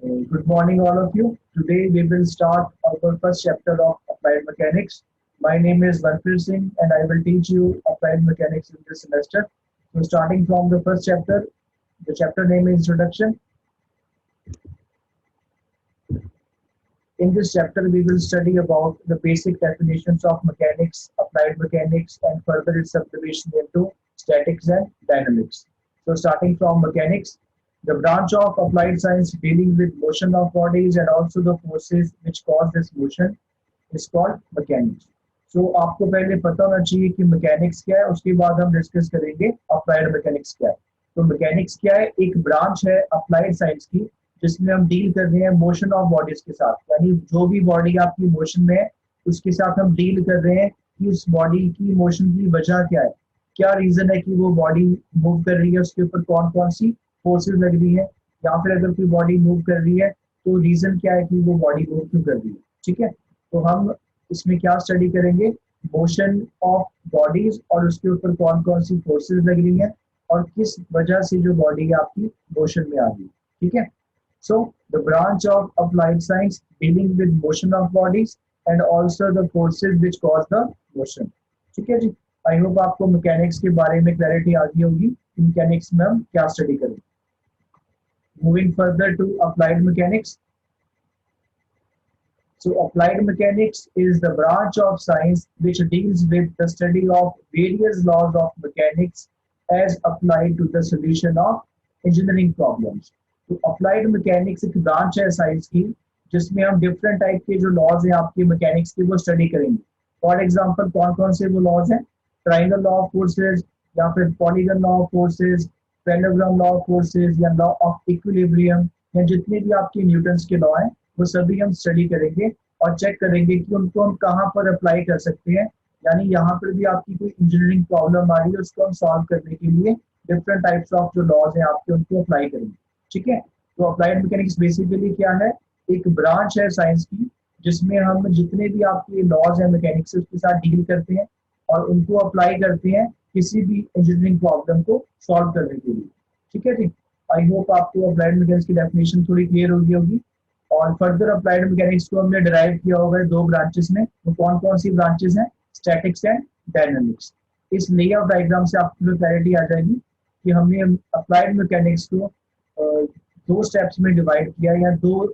Good morning, all of you. Today we will start our first chapter of Applied Mechanics. My name is Vanpir Singh and I will teach you Applied Mechanics in this semester. So starting from the first chapter, the chapter name is Introduction. In this chapter, we will study about the basic definitions of mechanics, applied mechanics, and further its subdivision into statics and dynamics. So starting from mechanics, the branch of applied science dealing with motion of bodies and also the forces which cause this motion is called mechanics. So आपको पहले पता होना चाहिए कि mechanics क्या है, उसके बाद हम डिस्कस करेंगे अप्लाइड मैकेनिक्स क्या है। तो मैकेनिक्स क्या है? एक ब्रांच है अप्लाइड साइंस की जिसमें हम डील कर रहे हैं मोशन ऑफ बॉडीज के साथ, यानी जो भी बॉडी आपकी मोशन में है उसके साथ हम डील कर रहे हैं कि उस बॉडी की मोशन की वजह क्या है, क्या रीजन है कि वो बॉडी मूव कर रही है, उसके ऊपर कौन कौन सी फोर्सेस लग रही है, या फिर अगर कोई बॉडी मूव कर रही है तो रीजन क्या है कि वो बॉडी मूव क्यों कर रही है। ठीक है, तो हम इसमें क्या स्टडी करेंगे, मोशन ऑफ बॉडीज और उसके ऊपर कौन कौन सी फोर्सेस लग रही हैं और किस वजह से जो बॉडी आपकी मोशन में आ गई। ठीक है, so the branch of applied science dealing with motion of bodies and also the forces which cause the motion। ठीक है जी, आई होप आपको मैकेनिक्स के बारे में क्लैरिटी आ गई होगी कि मैकेनिक्स में हम क्या स्टडी करेंगे। Moving further to applied mechanics. So applied mechanics is the branch of science which deals with the study of various laws of mechanics as applied to the solution of engineering problems। तो applied mechanics एक branch है science की जिसमें हम different type के जो laws हैं आपके मैकेनिक्स के वो स्टडी करेंगे। फॉर एग्जांपल कौन कौन से वो लॉज हैं, ट्रायंगल लॉ ऑफ फोर्सेस या फिर polygon law of forces, parallelogram law of forces या लॉ ऑफ इक्विलिब्रियम, या जितने भी आपके न्यूटन्स के लॉ हैं वो सभी हम स्टडी करेंगे और चेक करेंगे कि उनको हम कहाँ पर अप्लाई कर सकते हैं, यानी यहाँ पर भी आपकी कोई इंजीनियरिंग प्रॉब्लम आ रही है उसको हम सॉल्व करने के लिए डिफरेंट टाइप्स ऑफ जो लॉज हैं आपके उनको अप्लाई करेंगे। ठीक है, तो अप्लाइड मैकेनिक्स बेसिकली क्या है, एक ब्रांच है साइंस की जिसमें हम जितने भी आपके लॉज हैं मैकेनिक्स उसके साथ डील करते हैं और उनको अप्लाई करते हैं किसी भी इंजीनियरिंग प्रॉब्लम को सॉल्व करने के लिए। ठीक है जी, आई होप आपको अप्लाइड मैकेनिक्स की डेफिनेशन थोड़ी क्लियर हो गई होगी। और फर्दर अप्लाइड मैकेनिक्स को हमने डिराइव किया होगा दो ब्रांचेस में, तो कौन कौन सी ब्रांचेस हैं, स्टैटिक्स एंड डायनामिक्स। इस लेआउट डायग्राम से आपको क्लैरिटी आ जाएगी कि हमने अप्लाइड मैकेनिक्स को दो स्टेप्स में डिवाइड किया या दो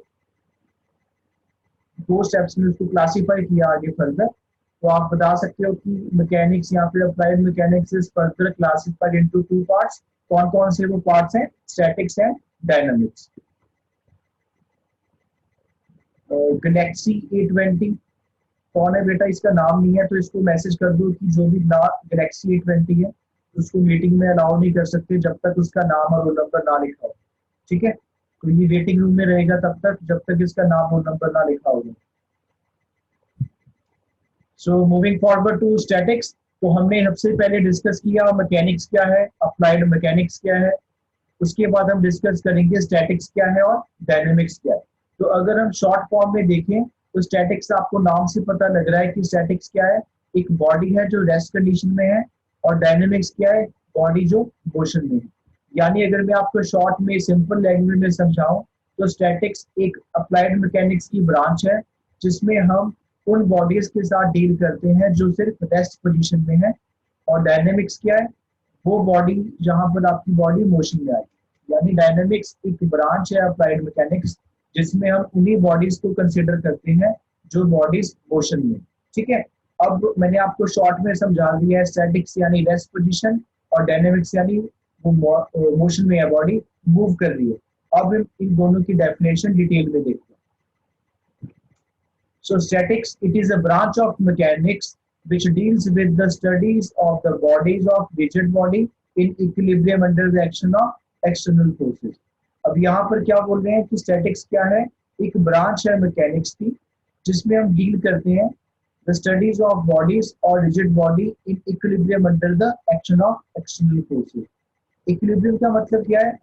स्टेप्स में उसको क्लासिफाई किया आगे फर्दर। तो आप बता सकते हो कि मैकेनिक्स या फिर applied mechanics is further classified into two parts. कौन कौन से वो पार्ट्स हैं, statics and dynamics. Galaxy A20 कौन है बेटा, इसका नाम नहीं है तो इसको मैसेज कर दो कि जो भी गैलेक्सी A20 है उसको मीटिंग में अलाउ नहीं कर सकते जब तक उसका नाम और रोल नंबर ना लिखा हो। ठीक है, तो ये वेटिंग रूम में रहेगा तब तक जब तक इसका नाम और नंबर ना लिखा होगा। So moving forward to statics, तो हमने सबसे पहले डिस्कस किया मैकेनिक्स क्या है, अप्लाइड मैकेनिक्स क्या है, उसके बाद हम डिस्कस करेंगे स्टैटिक्स क्या है और डायनेमिक्स क्या है। तो अगर हम शॉर्ट फॉर्म में देखें तो स्टैटिक्स आपको नाम से पता लग रहा है कि स्टैटिक्स क्या है, एक बॉडी है जो रेस्ट कंडीशन में है, और डायनेमिक्स क्या है, बॉडी जो मोशन में है। यानी अगर मैं आपको शॉर्ट में सिंपल लैंग्वेज में समझाऊं तो स्टैटिक्स एक अप्लाइड मैकेनिक्स की ब्रांच है जिसमें हम उन बॉडीज के साथ डील करते हैं जो सिर्फ रेस्ट पोजीशन में है, और डायनेमिक्स क्या है, वो बॉडी जहां पर आपकी बॉडी मोशन में आएगी। यानी डायनेमिक्स एक ब्रांच है अप्लाइड मैकेनिक्स जिसमें हम उन्हीं बॉडीज को कंसिडर करते हैं जो बॉडीज मोशन में। ठीक है, अब मैंने आपको शॉर्ट में समझा दिया है स्टैटिक्स यानी रेस्ट पोजीशन और डायनेमिक्स यानी वो मोशन में है, बॉडी मूव कर रही है। अब इन दोनों की डेफिनेशन डिटेल में देखते हैं। So statics it is a branch of mechanics which deals with the studies of the bodies of rigid body in equilibrium under the action of external forces। अब यहाँ पर क्या बोल रहे हैं कि स्टैटिक्स क्या है, एक ब्रांच है मैकेनिक्स की जिसमें हम डील करते हैं the studies of bodies or rigid body in equilibrium under the action of external forces। Equilibrium का मतलब क्या है,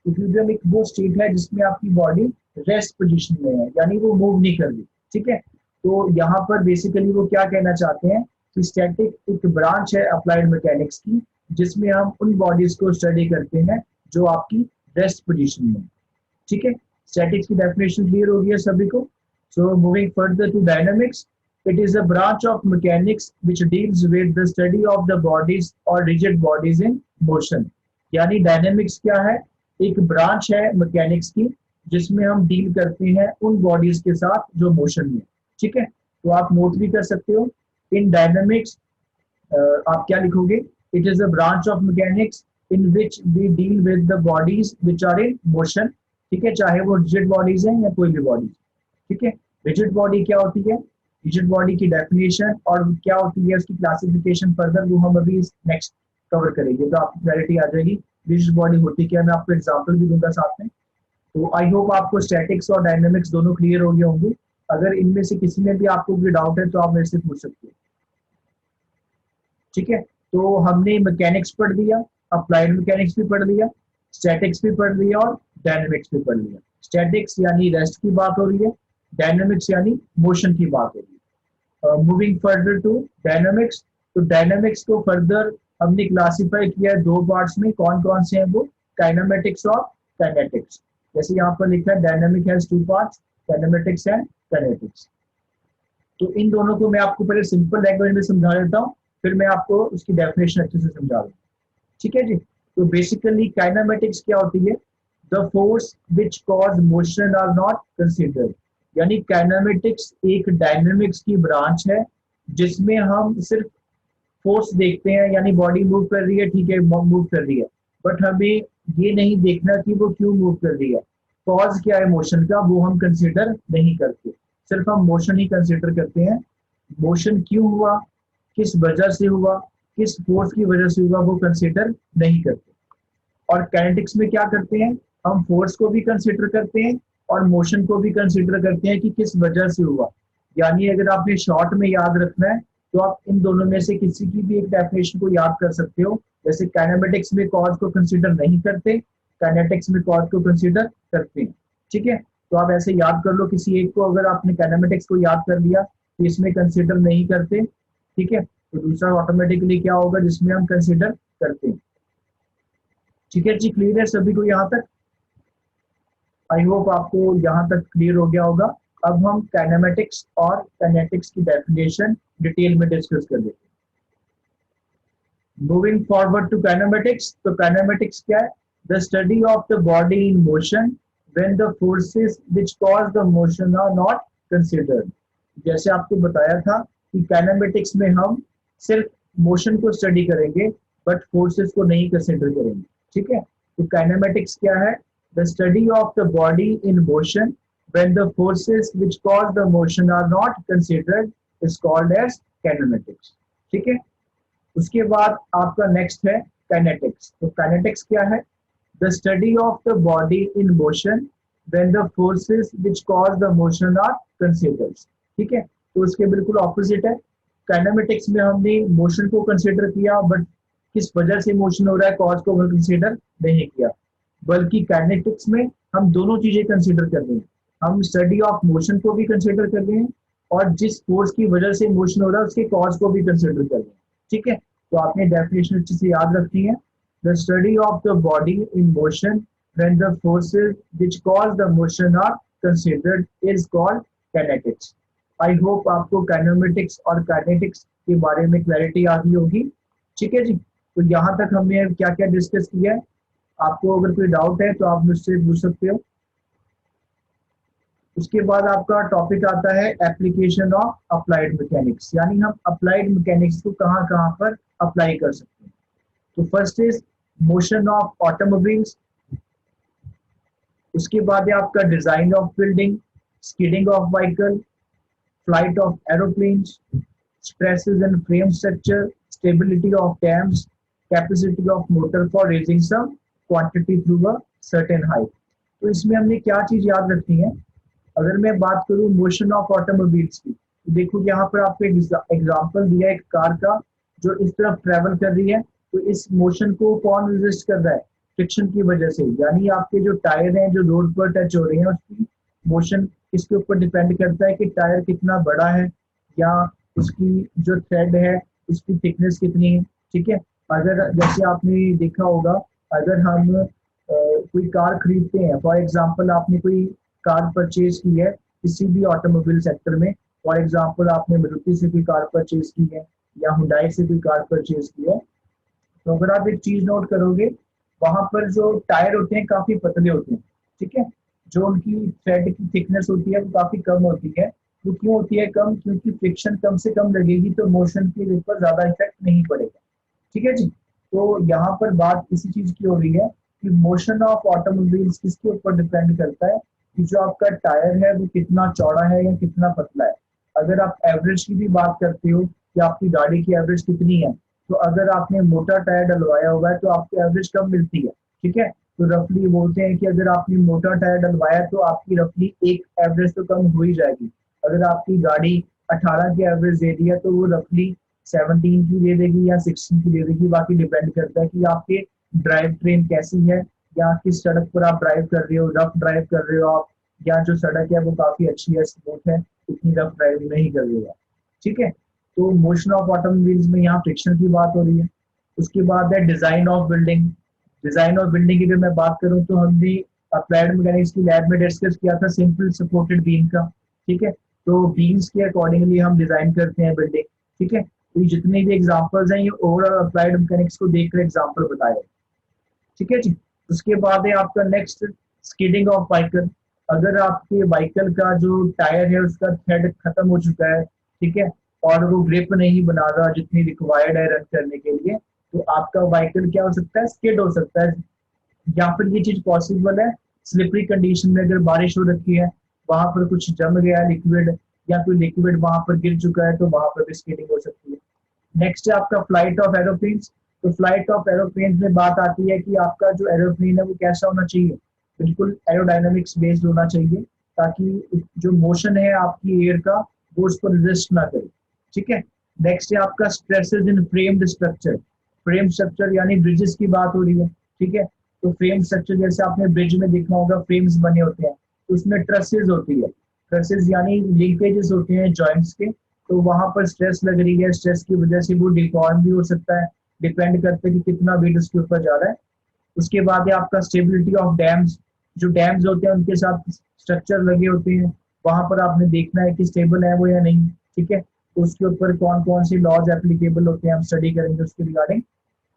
इक्विलिब्रियम एक वो स्टेट है जिसमें आपकी बॉडी रेस्ट पोजीशन में है, यानी वो मूव नहीं कर रही। ठीक है, तो यहाँ पर बेसिकली वो क्या कहना चाहते हैं कि स्टैटिक एक ब्रांच है अप्लाइड मैकेनिक्स की जिसमें हम उन बॉडीज को स्टडी करते हैं जो आपकी रेस्ट पोजीशन में। ठीक है, स्टैटिक्स की डेफिनेशन क्लियर हो गई है सभी को? So moving further to dynamics, it is a branch of mechanics which deals with the study of the bodies or rigid bodies in motion. यानी डायनेमिक्स क्या है? एक ब्रांच है मैकेनिक्स की जिसमें हम डील करते हैं उन बॉडीज के साथ जो मोशन में। ठीक है, तो आप नोट भी कर सकते हो इन डायनेमिक्स। आप क्या लिखोगे? It is a branch of mechanics in which we deal with the bodies which are in motion. ठीक है, चाहे वो रिजिड बॉडीज हैं या कोई भी बॉडीज। ठीक है, रिजिड बॉडी क्या होती है, रिजिड बॉडी की डेफिनेशन और क्या होती है उसकी क्लासिफिकेशन फर्दर, वो हम अभी नेक्स्ट कवर करेंगे, तो आपको क्लैरिटी आ जाएगी रिजिड बॉडी होती क्या है। मैं आपको एग्जांपल भी दूंगा साथ में। तो आई होप आपको स्टैटिक्स और डायनेमिक्स दोनों क्लियर हो गए होंगे। अगर इनमें से किसी में भी आपको कोई डाउट है तो आप मेरे से पूछ सकते हो। ठीक है, तो हमने मैकेनिक्स पढ़ लिया, अप्लाइड मैकेनिक्स भी पढ़ लिया, स्टैटिक्स भी पढ़ लिया और डायनेमिक्स भी पढ़ लिया। स्टैटिक्स यानी रेस्ट की बात हो रही है, डायनेमिक्स यानी मोशन की बात हो रही है। मूविंग फर्दर टू डायनेमिक्स, तो डायनेमिक्स को फर्दर हमने क्लासिफाई किया है दो पार्ट्स में। कौन कौन से हैं वो? काइनेमेटिक्स और काइनेटिक्स। जैसे यहाँ पर लिखा है dynamic has two parts, kinematics and kinetics. तो इन दोनों को मैं आपको पहले सिंपल लैंग्वेज में समझा देता हूँ, फिर मैं आपको उसकी डेफिनेशन अच्छे से समझा दूँ। ठीक है जी, तो बेसिकली काइनेमेटिक्स क्या होती है? The force which cause motion are not considered. यानी काइनेमेटिक्स एक डायनेमिक्स की ब्रांच है जिसमें हम सिर्फ फोर्स देखते हैं, यानी बॉडी मूव कर रही है, ठीक है मूव कर रही है, बट हमें ये नहीं देखना कि वो क्यों मूव कर रही है, कॉज क्या है मोशन का, वो हम कंसिडर नहीं करते। सिर्फ हम मोशन ही कंसिडर करते हैं। मोशन क्यों हुआ, किस वजह से हुआ, किस फोर्स की वजह से हुआ, वो कंसिडर नहीं करते। और काइनेटिक्स में क्या करते हैं? हम फोर्स को भी कंसिडर करते हैं और मोशन को भी कंसिडर करते हैं कि किस वजह से हुआ। यानी अगर आपने शॉर्ट में याद रखना है तो आप इन दोनों में से किसी की भी एक डेफिनेशन को याद कर सकते हो। जैसे काइनेमेटिक्स में कॉज को कंसिडर नहीं करते, काइनेटिक्स में कॉज को कंसिडर करते हैं। ठीक है, तो आप ऐसे याद कर लो किसी एक को। अगर आपने काइनेमेटिक्स को याद कर लिया तो इसमें कंसिडर नहीं करते, ठीक है, तो दूसरा ऑटोमेटिकली क्या होगा जिसमें हम कंसिडर करते हैं। ठीक है जी, क्लियर है सभी को यहाँ तक? आई होप आपको यहाँ तक क्लियर हो गया होगा। अब हम काइनेमेटिक्स और काइनेटिक्स की डेफिनेशन डिटेल में डिस्कस कर लेते हैं। मूविंग फॉरवर्ड टू काइनेमेटिक्स, तो काइनेमेटिक्स क्या है? The study of the body in motion when the forces which cause the motion are not considered. जैसे आपको बताया था कि काइनेमेटिक्स में हम सिर्फ मोशन को स्टडी करेंगे बट फोर्सेस को नहीं कंसीडर करेंगे। ठीक है, तो काइनेमेटिक्स क्या है? The study of the body in motion when the forces which cause the motion are not considered is called as kinematics। ठीक है, उसके बाद आपका नेक्स्ट है काइनेटिक्स। तो काइनेटिक्स क्या है? The study of the body in motion when the forces which cause the motion are considered। ठीक है, तो उसके बिल्कुल ऑपोजिट है। काइनेमेटिक्स में हमने मोशन को कंसिडर किया बट किस वजह से मोशन हो रहा है, कॉज को कंसिडर नहीं किया, बल्कि काइनेटिक्स में हम दोनों चीजें कंसिडर कर रहे हैं। हम स्टडी ऑफ मोशन को भी कंसिडर कर रहे हैं और जिस फोर्स की वजह से मोशन हो रहा है उसके कॉज को भी कंसिडर कर रहे हैं। ठीक है, तो आपने डेफिनेशन अच्छे से याद रखनी है। The study of the body in motion when the forces which cause the motion are considered is called kinetics. I hope आपको काइनेमेटिक्स और काइनेटिक्स के बारे में क्लैरिटी आ गई होगी। ठीक है जी, तो यहाँ तक हमने क्या क्या डिस्कस किया है। आपको अगर कोई डाउट है तो आप मुझसे पूछ सकते हो। उसके बाद आपका टॉपिक आता है एप्लीकेशन ऑफ अप्लाइड मैकेनिक्स, यानी हम अप्लाइड मैकेनिक्स को कहाँ कहाँ पर अप्लाई कर सकते हैं। तो first is motion of automobiles, उसके बाद है आपका design of building, skidding of vehicle, flight of aeroplanes, stresses in frame structure, stability of dams, capacity of motor for raising some quantity through a certain height. तो इसमें हमने क्या चीज याद रखनी है? अगर मैं बात करूं मोशन ऑफ ऑटोमोबाइल्स की, तो देखो यहाँ पर आपको एग्जांपल दिया है एक कार का जो इस तरफ ट्रेवल कर रही है। तो इस मोशन को कौन रेजिस्ट कर रहा है? फ्रिक्शन की वजह से। यानी आपके जो टायर हैं जो रोड पर टच हो रहे हैं उसकी मोशन इसके ऊपर डिपेंड करता है कि टायर कितना बड़ा है या उसकी जो थ्रेड है उसकी थिकनेस कितनी है। ठीक है, अगर जैसे आपने देखा होगा अगर हम कोई कार खरीदते हैं, फॉर एग्जांपल आपने कोई कार परचेज की है किसी भी ऑटोमोबाइल सेक्टर में, फॉर एग्जांपल आपने मारुति से कोई कार परचेज की है या हुंडई से कोई कार परचेज की है, तो अगर आप एक चीज नोट करोगे, वहां पर जो टायर होते हैं काफी पतले होते हैं, ठीक है। जो उनकी थ्रेड की थिकनेस होती है वो काफी कम होती है। वो क्यों होती है कम? क्योंकि फ्रिक्शन कम से कम लगेगी तो मोशन के ऊपर ज्यादा इफेक्ट नहीं पड़ेगा, ठीक है जी। तो यहाँ पर बात इसी चीज की हो रही है कि मोशन ऑफ ऑटोमोबाइल्स किसके ऊपर डिपेंड करता है कि जो आपका टायर है वो कितना चौड़ा है या कितना पतला है। अगर आप एवरेज की भी बात करते हो कि आपकी गाड़ी की एवरेज कितनी है, तो अगर आपने मोटा टायर डलवाया हुआ है तो आपको एवरेज कम मिलती है, ठीक है। तो रफली बोलते हैं कि अगर आपने मोटा टायर डलवाया तो आपकी रफली एक एवरेज तो कम हो ही जाएगी। अगर आपकी गाड़ी 18 की एवरेज दे रही है तो वो रफली 17 की दे देगी या 16 की दे देगी। बाकी डिपेंड करता है कि आपके ड्राइव ट्रेन कैसी है या किस सड़क पर आप ड्राइव कर रहे हो, रफ ड्राइव कर रहे हो आप, या जो सड़क है वो काफी अच्छी है, स्मूथ है, इतनी रफ ड्राइविंग नहीं कर रहे हो आप, ठीक है। तो मोशन ऑफ ऑटोमोबाइल्स में यहाँ फ्रिक्शन की बात हो रही है। उसके बाद है design of building. Design of building की अगर मैं बात करूँ तो हमने अप्लाइड मैकेनिक्स की लैब में डिस्कस किया था सिंपल सपोर्टेड बीम का, ठीक है। तो बीम्स के अकॉर्डिंगली हम डिजाइन करते हैं बिल्डिंग, ठीक है। तो ये जितने भी एग्जांपल्स हैं ये ओवरऑल अप्लाइड मैकेनिक्स को देखकर एग्जांपल बताए, ठीक है जी। उसके बाद है आपका नेक्स्ट स्किडिंग ऑफ व्हीकल। अगर आपके व्हीकल का जो टायर है उसका थ्रेड खत्म हो चुका है, ठीक है, और वो ग्रिप नहीं बना रहा जितनी रिक्वायर्ड है रन करने के लिए, तो आपका व्हीकल क्या हो सकता है? स्किड हो सकता है। या फिर ये चीज पॉसिबल है स्लिपरी कंडीशन में, अगर बारिश हो रखी है, वहां पर कुछ जम गया लिक्विड या कोई लिक्विड वहां पर गिर चुका है, तो वहां पर भी स्किडिंग हो सकती है। नेक्स्ट है आपका फ्लाइट ऑफ एरोप्लेन्स। तो फ्लाइट ऑफ एरोप्लेन्स में बात आती है कि आपका जो एरोप्लेन है वो कैसा होना चाहिए? बिल्कुल एरोडायनामिक्स बेस्ड होना चाहिए, ताकि जो मोशन है आपकी एयर का वो उसको रेजिस्ट ना करे, ठीक है। नेक्स्ट है आपका स्ट्रेसेस इन फ्रेम्ड स्ट्रक्चर। फ्रेम स्ट्रक्चर यानी ब्रिजेस की बात हो रही है, ठीक है। तो फ्रेम स्ट्रक्चर जैसे आपने ब्रिज में देखा होगा फ्रेम्स बने होते हैं, तो उसमें ट्रसेज होती है। ट्रसेज यानी लिंकेजेस होते हैं जॉइंट्स के, तो वहां पर स्ट्रेस लग रही है, स्ट्रेस की वजह से वो डिफॉर्म भी हो सकता है, डिपेंड करता है कि कितना वेट उसके ऊपर जा रहा है। उसके बाद है आपका स्टेबिलिटी ऑफ डैम्स। जो डैम्स होते हैं उनके साथ स्ट्रक्चर लगे होते हैं, वहां पर आपने देखना है कि स्टेबल है वो या नहीं, ठीक है। तो उसके ऊपर कौन कौन से लॉज एप्लीकेबल होते हैं हम स्टडी करेंगे उसके रिगार्डिंग।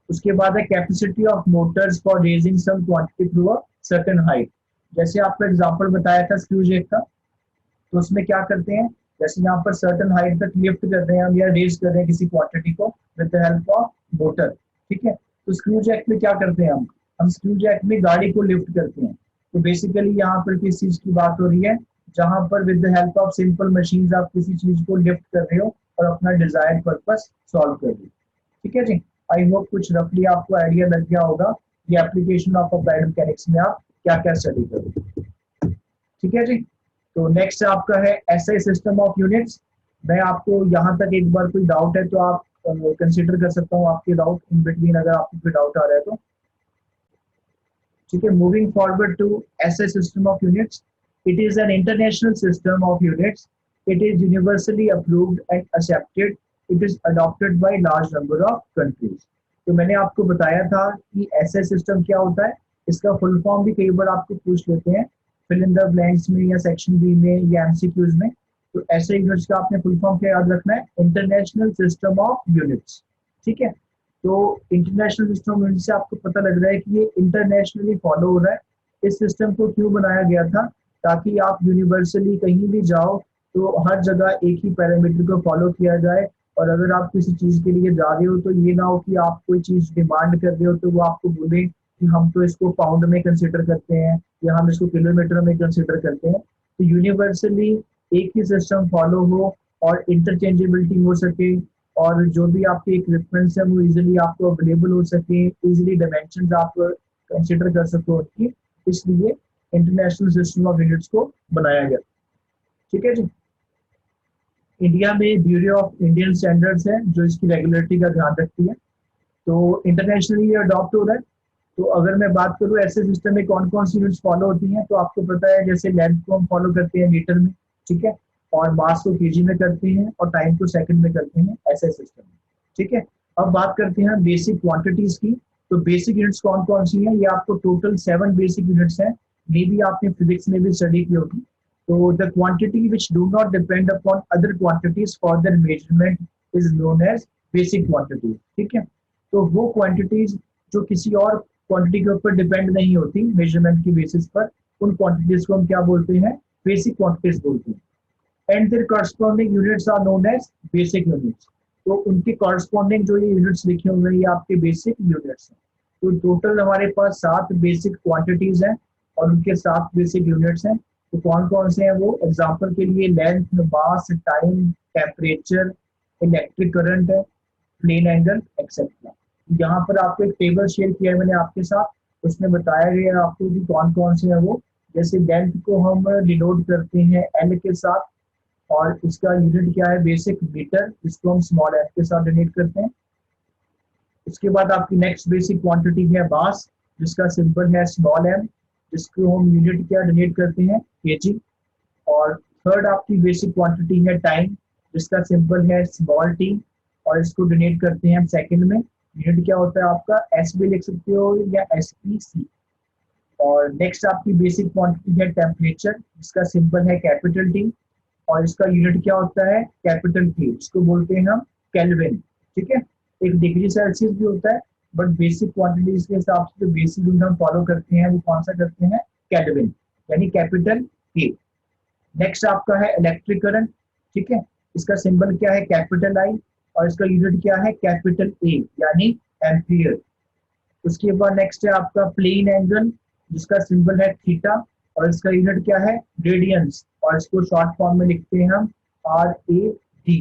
उसके बाद है capacity of motors for raising some quantity through a certain height. जैसे आपको एग्जांपल बताया था स्क्रू जैक का, तो उसमें क्या करते हैं, जैसे यहाँ पर सर्टन हाइट तक लिफ्ट कर रहे हैं हम या रेज कर रहे हैं किसी क्वांटिटी को with the help of motor, ठीक है। तो स्क्रू जैक में क्या करते हैं हम स्क्रू जैक में गाड़ी को लिफ्ट करते हैं। तो बेसिकली यहाँ पर किस चीज की बात हो रही है? जहां पर with the help of simple machine आप किसी चीज को लिफ्ट कर रहे हो और अपना डिजायर्ड पर्पस सॉल्व कर रहे हो, ठीक है जी। आई होप कुछ रफली आपको आइडिया लग गया होगा ये एप्लीकेशन ऑफ अप्लाइड मैकेनिक्स में आप क्या क्या स्टडी करोगे, ठीक है जी। तो नेक्स्ट आपका है एसआई सिस्टम ऑफ यूनिट्स। मैं आपको यहाँ तक एक बार कोई डाउट है तो आप कंसीडर कर सकता हूँ आपके डाउट इन बिटवीन, अगर आपको कोई डाउट आ रहा है तो, ठीक है। Moving forward to SI system of units, it is an international system of units, it is universally approved and accepted, it is adopted by large number of countries. तो मैंने आपको बताया था कि एसआई सिस्टम क्या होता है, इसका फुल फॉर्म भी कई बार आपको पूछ लेते हैं फिल इन द ब्लैंक्स में या सेक्शन बी में या एमसीक्यूज में। तो ऐसे यूनिट्स का आपने फुल फॉर्म क्या याद रखना है? इंटरनेशनल सिस्टम ऑफ यूनिट्स, ठीक है। तो इंटरनेशनल सिस्टम ऑफ यूनिट्स से आपको पता लग रहा है कि ये इंटरनेशनली फॉलो हो रहा है। इस सिस्टम को क्यों बनाया गया था? ताकि आप यूनिवर्सली कहीं भी जाओ तो हर जगह एक ही पैरामीटर को फॉलो किया जाए, और अगर आप किसी चीज के लिए जा रहे हो तो ये ना हो कि आप कोई चीज डिमांड कर रहे हो तो वो आपको बोले कि हम तो इसको पाउंड में कंसिडर करते हैं या हम इसको किलोमीटर में कंसिडर करते हैं। तो यूनिवर्सली एक ही सिस्टम फॉलो हो और इंटरचेंजेबिलिटी हो सके, और जो भी आपके इक्विपमेंट्स है वो इजीली आपको अवेलेबल हो सके, इजीली डायमेंशन आप कंसिडर कर सको उनकी, इसलिए इंटरनेशनल सिस्टम ऑफ यूनिट्स को बनाया गया, ठीक है जी। इंडिया में ब्यूरो ऑफ इंडियन स्टैंडर्ड्स है जो इसकी रेगुलरिटी का ध्यान रखती है। तो इंटरनेशनली ये अडॉप्ट हो रहा है। तो अगर मैं बात करूँ ऐसे सिस्टम में कौन कौन सी यूनिट्स फॉलो होती हैं, तो आपको पता है जैसे लेंथ को हम फॉलो करते हैं मीटर में, ठीक है, और मास को केजी में करते हैं और टाइम को सेकंड में करते हैं ऐसे सिस्टम में, ठीक है। अब बात करते हैं बेसिक क्वांटिटीज की। तो बेसिक यूनिट्स कौन कौन सी हैं, ये आपको टोटल 7 बेसिक यूनिट्स हैं, मे बी आपने फिजिक्स में भी स्टडी की होगी। तो the quantity which do not depend upon other quantities for their measurement is known as basic quantity. ठीक है, तो वो क्वांटिटीज जो किसी और क्वांटिटी के ऊपर डिपेंड नहीं होती मेजरमेंट की बेसिस पर, उन क्वांटिटीज को हम क्या बोलते हैं, बेसिक क्वांटिटीज बोलते हैं। And their corresponding units are known as basic units. तो उनके कॉरस्पॉन्डिंग जो ये यूनिट्स लिखे हुए हैं ये आपके बेसिक यूनिट्स हैं। तो टोटल हमारे पास 7 बेसिक क्वांटिटीज हैं और उनके 7 बेसिक यूनिट्स हैं। तो कौन कौन से हैं वो, एग्जांपल के लिए लेंथ, मास, टाइम, टेम्परेचर, इलेक्ट्रिक करंट है, प्लेन एंगल एक्सेट्रा। यहाँ पर आपको एक टेबल शेयर किया है मैंने आपके साथ, उसमें बताया गया है आपको कि कौन कौन से हैं वो। जैसे लेंथ को हम डिनोट करते हैं एल के साथ, और इसका यूनिट क्या है, बेसिक मीटर, जिसको हम स्मॉल एम के साथ डिनोट करते हैं। उसके बाद आपकी नेक्स्ट बेसिक क्वांटिटी है मास, जिसका सिंबल है स्मॉल एम, जिसको हम यूनिट क्या डिनोट करते हैं, केजी। और थर्ड आपकी बेसिक क्वांटिटी है टाइम, जिसका सिंबल है स्मॉल टी, और इसको डिनोट करते हैं हम सेकंड में। यूनिट क्या होता है आपका, एस भी लिख सकते हो या एस पी सी। और नेक्स्ट आपकी बेसिक क्वांटिटी है टेम्परेचर, जिसका सिंबल है कैपिटल टी, और इसका यूनिट क्या होता है, कैपिटल टी, इसको बोलते हैं हम केल्विन। ठीक है, एक डिग्री सेल्सियस भी होता है, बट बेसिक क्वांटिटीज के हिसाब से जो बेसिक यूनिट हम फॉलो करते हैं वो कौन सा करते हैं, केल्विन, यानी कैपिटल टी। नेक्स्ट आपका है इलेक्ट्रिक करंट। ठीक है, इसका सिंबल क्या है, कैपिटल आई, और इसका यूनिट क्या है, कैपिटल ए, यानी एम्पियर। उसके बाद नेक्स्ट है आपका प्लेन एंगल, जिसका सिंबल है थीटा, और इसका यूनिट क्या है, रेडियंस, और इसको शॉर्ट फॉर्म में लिखते हैं हम आर ए डी।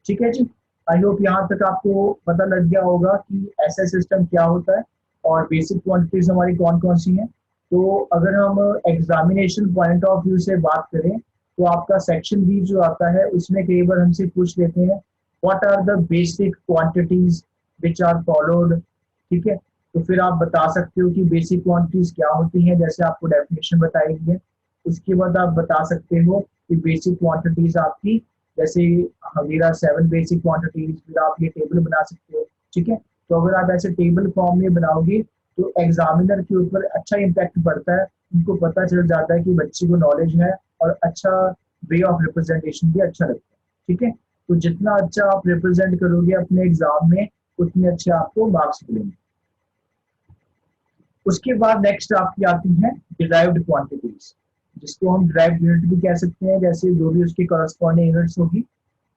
ठीक है जी, आई होप यहाँ तक आपको पता लग गया होगा कि ऐसा सिस्टम क्या होता है और बेसिक क्वांटिटीज हमारी कौन कौन सी हैं। तो अगर हम एग्जामिनेशन पॉइंट ऑफ व्यू से बात करें तो आपका सेक्शन बी जो आता है उसमें कई बार हमसे पूछ लेते हैं what are the basic quantities which are followed. ठीक है, तो फिर आप बता सकते हो कि बेसिक क्वांटिटीज क्या होती हैं, जैसे आपको डेफिनेशन बताई गई है। उसके बाद आप बता सकते हो कि बेसिक क्वांटिटीज आपकी, जैसे वगैरह 7 बेसिक क्वांटिटीज, फिर आप ये टेबल बना सकते हो। ठीक है, तो अगर आप ऐसे टेबल फॉर्म में बनाओगे तो एग्जामिनर के ऊपर अच्छा इम्पैक्ट पड़ता है, उनको पता चल जाता है कि बच्चे को नॉलेज है और अच्छा वे ऑफ रिप्रेजेंटेशन भी अच्छा लगता है। ठीक है, तो जितना अच्छा आप रिप्रेजेंट करोगे अपने एग्जाम में उतने अच्छे आपको मार्क्स मिलेंगे। उसके बाद नेक्स्ट आपकी आती है डिराइव्ड क्वांटिटीज, जिसको हम डिराइव्ड यूनिट भी कह सकते हैं, जैसे जो भी उसकी करस्पॉन्डिंग यूनिट्स होगी।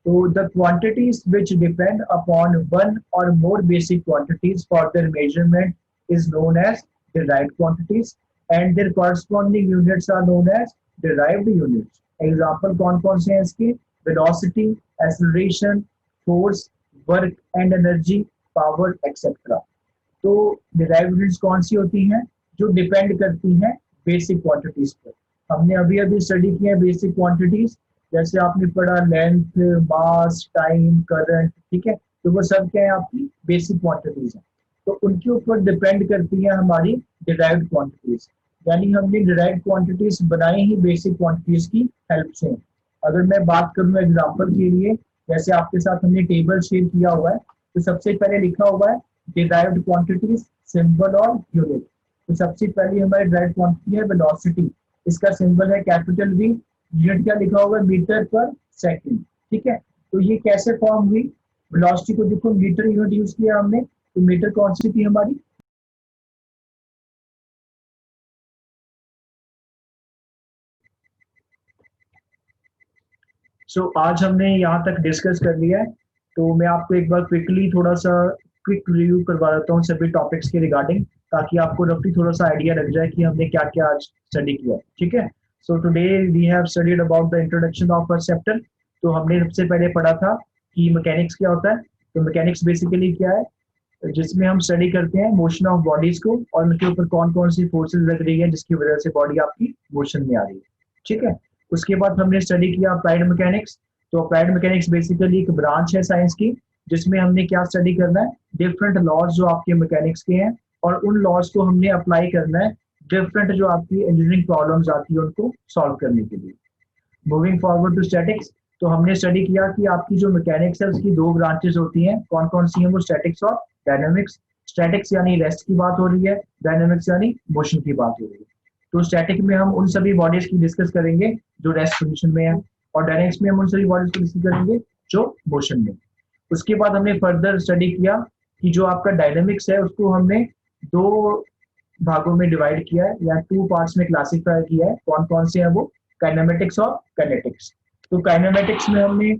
तो the quantities which depend upon one or more basic quantities for their measurement is known as derived quantities and their corresponding units are known as derived units. Example कौन कौन से हैं इसके, velocity, acceleration, force, work and energy, power etcetera. तो derived units कौन सी होती हैं, जो डिपेंड करती हैं बेसिक क्वांटिटीज पर। हमने अभी अभी स्टडी किया है बेसिक क्वांटिटीज, जैसे आपने पढ़ा लेंथ, मास, टाइम, करंट। ठीक है, तो वो सब क्या है, आपकी बेसिक क्वांटिटीज है। तो उनके ऊपर डिपेंड करती है हमारी डिराइव्ड क्वांटिटीज, यानी हमने डिराइव्ड क्वांटिटीज बनाई ही बेसिक क्वांटिटीज की हेल्प से। अगर मैं बात करूँ एग्जाम्पल के लिए, जैसे आपके साथ हमने टेबल शेयर किया हुआ है, तो सबसे पहले लिखा हुआ है डिराइव्ड क्वांटिटीज, सिंबल और यूनिट। तो सबसे पहले हमारी डिराइव्ड क्वांटिटी है वेलोसिटी, इसका सिंबल है कैपिटल वी, यूनिट क्या लिखा होगा, मीटर पर सेकंड। ठीक है, तो ये कैसे फॉर्म हुई, वेलोसिटी को देखो मीटर यूनिट यूज किया हमने, तो मीटर कौन सी थी हमारी, आज हमने यहाँ तक डिस्कस कर लिया है। तो मैं आपको एक बार क्विकली थोड़ा सा क्विक रिव्यू करवा देता हूँ सभी टॉपिक्स के रिगार्डिंग, ताकि आपको रफली थोड़ा सा आइडिया लग जाए कि हमने क्या क्या आज स्टडी किया। ठीक है, so today we have studied about the introduction of perceptor. तो हमने सबसे पहले पढ़ा था कि मैकेनिक्स क्या होता है। तो मैकेनिक्स बेसिकली क्या है, जिसमें हम स्टडी करते हैं मोशन ऑफ बॉडीज को और उनके ऊपर कौन कौन सी फोर्सेज लग रही है जिसकी वजह से बॉडी आपकी मोशन में आ रही है। ठीक है, उसके बाद हमने स्टडी किया अप्लाइड मैकेनिक्स। तो अप्लाइड मैकेनिक्स बेसिकली एक ब्रांच है साइंस की, जिसमें हमने क्या स्टडी करना है, डिफरेंट लॉज जो आपके मैकेनिक्स के हैं और उन लॉज को हमने अप्लाई करना है डिफरेंट जो आपकी इंजीनियरिंग प्रॉब्लम्स आती है उनको सॉल्व करने के लिए। मूविंग फॉरवर्ड टू स्टैटिक्स, तो हमने स्टडी किया कि आपकी जो मैकेनिक्स है उसकी 2 ब्रांचेस होती हैं, कौन कौन सी हैं वो, स्टैटिक्स और डायनामिक्स। स्टैटिक्स यानी रेस्ट की बात हो रही है, डायनेमिक्स यानी मोशन की बात हो रही है। तो स्टैटिक में हम उन सभी बॉडीज की डिस्कस करेंगे जो रेस्ट पोजीशन में है, और डायनेमिक्स में हम उन सभी बॉडीज को डिस्कस करेंगे जो मोशन में। उसके बाद हमने फर्दर स्टडी किया कि जो आपका डायनेमिक्स है उसको हमने दो भागों में डिवाइड किया है या टू पार्ट्स में क्लासिफाई किया है। कौन कौन से हैं वो? काइनेमेटिक्स और काइनेटिक्स। तो काइनेमेटिक्स में हमने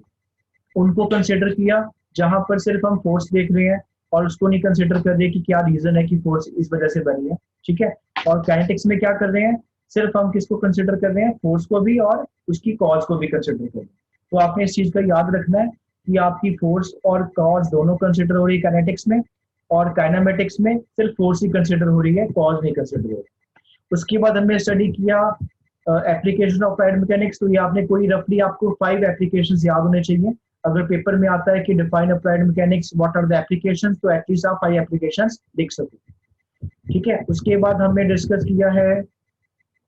उनको कंसिडर किया जहां पर सिर्फ हम फोर्स देख रहे हैं और उसको नहीं कंसिडर कर रहे कि क्या रीजन है कि फोर्स इस वजह से बनी है, ठीक है। और काइनेटिक्स में क्या कर रहे हैं, सिर्फ हम किसको कंसिडर कर रहे हैं, फोर्स को भी और उसकी कॉज को भी कंसिडर कर रहे हैं। तो आपने इस चीज का याद रखना है कि आपकी फोर्स और कॉज दोनों कंसिडर हो रही है काइनेटिक्स में, और काइनेमेटिक्स में सिर्फ फोर्स ही कंसिडर हो रही है, कॉज नहीं कंसिडर हो रही है। उसके बाद हमने स्टडी किया एप्लीकेशन ऑफ अप्लाइड मैकेनिक्स। तो ये आपने कोई रफली आपको 5 एप्लीकेशंस याद होने चाहिए। अगर पेपर में आता है कि define applied mechanics what are the applications, तो एटलीस्ट आप 5 एप्लीकेशंस लिख सको, ठीक है। उसके बाद हमने डिस्कस किया है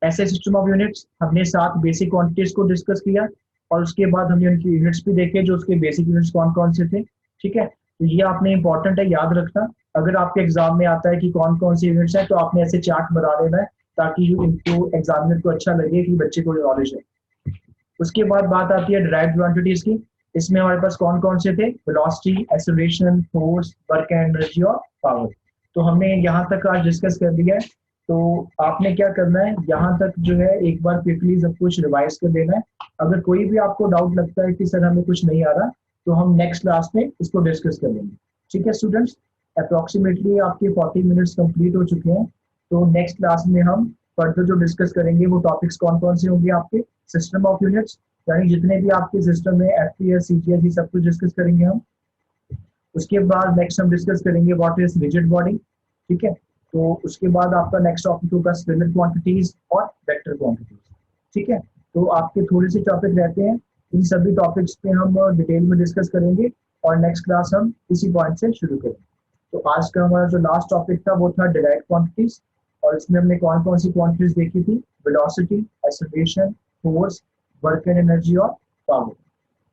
ऐसे सिस्टम ऑफ यूनिट्स। हमने 7 बेसिक क्वांटिटीज को डिस्कस किया और उसके बाद हमने उनकी यूनिट्स भी देखे जो उसके बेसिक यूनिट्स कौन कौन से थे, ठीक है। तो ये आपने इंपॉर्टेंट है याद रखना। अगर आपके एग्जाम में आता है कि कौन कौन सी यूनिट्स है तो आपने ऐसे चार्ट बना लेना है ताकि इनको एग्जामिनर को अच्छा लगे कि बच्चे को नॉलेज है। उसके बाद बात आती है डिराइव्ड क्वांटिटीज की। इसमें हमारे पास कौन कौन से थे? Velocity, acceleration, force, work and energy और पावर। तो हमने यहाँ तक आज डिस्कस कर लिया है। तो आपने क्या करना है, यहाँ तक जो है एक बार क्विकली सब कुछ रिवाइज कर लेना है। अगर कोई भी आपको डाउट लगता है कि सर हमें कुछ नहीं आ रहा, तो हम नेक्स्ट क्लास में इसको डिस्कस कर लेंगे, ठीक है स्टूडेंट्स। अप्रोक्सीमेटली आपके 40 मिनट्स कंप्लीट हो चुके हैं। तो नेक्स्ट क्लास में हम फर्दर जो डिस्कस करेंगे वो टॉपिक्स कौन कौन से होंगे आपके? सिस्टम ऑफ यूनिट्स, यानी जितने भी आपके सिस्टम में एफपीएस, सीजीएस, ये सब कुछ डिस्कस करेंगे हम। उसके बाद नेक्स्ट हम डिस्कस करेंगे व्हाट इज रिजिड बॉडी, ठीक है। तो उसके बाद आपका नेक्स्ट टॉपिक होगा स्केलर क्वांटिटीज और वेक्टर क्वांटिटीज, ठीक है। तो आपके थोड़े से टॉपिक रहते हैं, इन सभी टॉपिक्स पे हम डिटेल में डिस्कस करेंगे और नेक्स्ट क्लास हम इसी पॉइंट से शुरू करेंगे। तो आज का हमारा जो लास्ट टॉपिक था वो था डिराइव्ड क्वांटिटीज, और इसमें हमने कौन कौन सी क्वांटिटीज देखी थी? Velocity, acceleration, force, work and energy और पावर।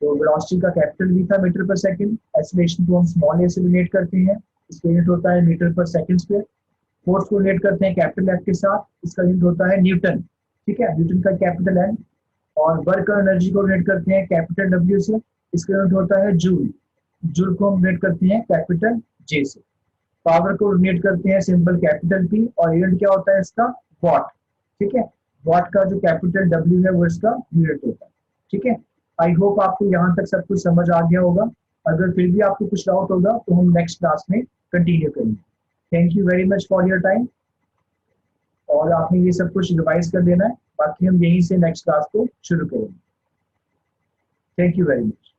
तो वेलोसिटी का कैपिटल वी था मीटर पर सेकंड, एक्सेलरेशन को हम स्मॉल ए से रिलेट करते हैं, इसका यूनिट होता है मीटर पर सेकंड स्क्वायर। फोर्स को रिलेट करते हैं कैपिटल एफ के साथ, इसका यूनिट होता है न्यूटन, ठीक है, न्यूटन का कैपिटल एन। और वर्क और एनर्जी को रिलेट करते हैं कैपिटल डब्ल्यू से, इसका यूनिट होता है जूल, जूल को हम रिलेट करते हैं कैपिटल जे से। पावर को रिलेट करते हैं सिंबल कैपिटल पी, और यूनिट क्या होता है इसका? वॉट, ठीक है। वॉट का जो कैपिटल डब्ल्यू है वो इसका यूनिट होता है, ठीक है। आई होप आपको यहाँ तक सब कुछ समझ आ गया होगा। अगर फिर भी आपको कुछ डाउट होगा तो हम नेक्स्ट क्लास में कंटिन्यू करेंगे। Thank you very much for your time, और आपने ये सब कुछ रिवाइज कर देना है, बाकी हम यहीं से नेक्स्ट क्लास को शुरू करेंगे। Thank you very much.